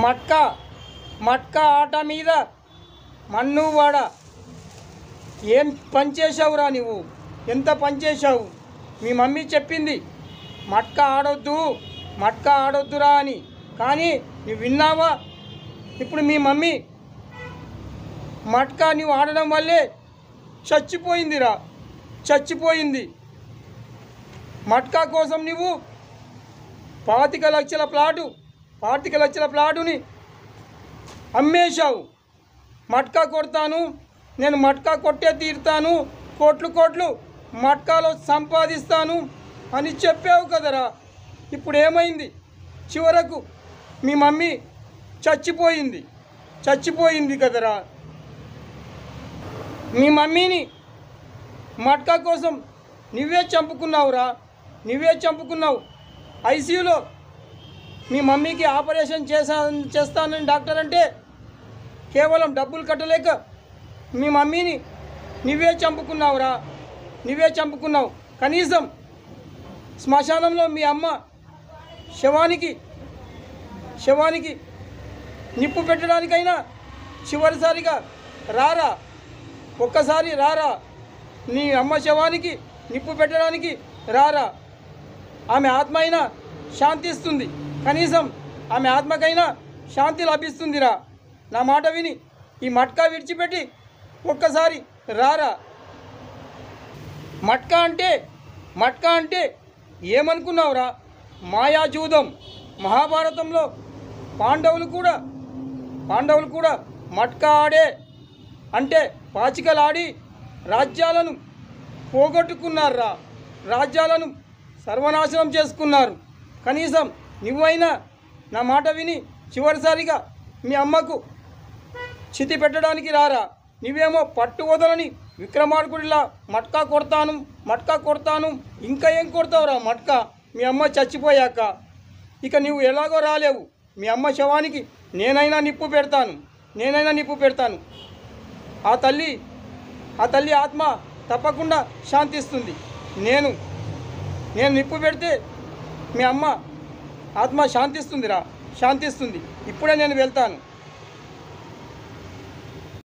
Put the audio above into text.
మట్కా మట్కా ఆట మీద మన్ను వాడ ఏం పనిచేసావురా నువ్వు? ఎంత పనిచేసావు? మీ మమ్మీ చెప్పింది మట్కా ఆడొద్దురా అని, కానీ నువ్వు విన్నావా? ఇప్పుడు మీ మమ్మీ మట్కా నువ్వు ఆడడం వల్లే చచ్చిపోయిందిరా, చచ్చిపోయింది. మట్కా కోసం నువ్వు 25 లక్షల ప్లాటుని అమ్మేశావు. మట్కా కొడతాను, నేను మట్కా కొట్టే తీరుతాను, కోట్లు మట్కాలో సంపాదిస్తాను అని చెప్పావు కదరా. ఇప్పుడు ఏమైంది? చివరకు మీ మమ్మీ చచ్చిపోయింది కదరా. మీ మమ్మీని మట్కా కోసం నువ్వే చంపుకున్నావు. ఐసీయూలో మీ మమ్మీకి ఆపరేషన్ చేస్తానని డాక్టర్ అంటే కేవలం డబ్బులు కట్టలేక మీ మమ్మీని నువ్వే చంపుకున్నావు. కనీసం శ్మశానంలో మీ అమ్మ శవానికి నిప్పు పెట్టడానికైనా చివరిసారిగా రారా, ఒక్కసారి రారా. నీ అమ్మ శవానికి నిప్పు పెట్టడానికి రారా. ఆమె ఆత్మ అయినా శాంతిస్తుంది, కనీసం ఆమె ఆత్మకైనా శాంతి లభిస్తుందిరా. నా మాట విని ఈ మట్కా విడిచిపెట్టి ఒక్కసారి రారా. మట్కా అంటే ఏమనుకున్నావురా? మాయాజూదం. మహాభారతంలో పాండవులు కూడా మట్కా అంటే పాచికలాడి రాజ్యాలను పోగొట్టుకున్నారా, రాజ్యాలను సర్వనాశనం చేసుకున్నారు. కనీసం నువ్వైనా నా మాట విని చివరిసారిగా మీ అమ్మకు చితి పెట్టడానికి రారా. నువ్వేమో పట్టు వదలని విక్రమార్కుడిలా మట్కా కొడతాను. ఇంకా ఏం కొడతావురా మట్కా? మీ అమ్మ చచ్చిపోయాక ఇక నువ్వు ఎలాగో రాలేవు. మీ అమ్మ శవానికి నేనైనా నిప్పు పెడతాను. ఆ తల్లి ఆత్మ తప్పకుండా శాంతిస్తుంది. నేను నిప్పు పెడితే మీ అమ్మ ఆత్మ శాంతిస్తుంది. ఇప్పుడే నేను వెళ్తాను.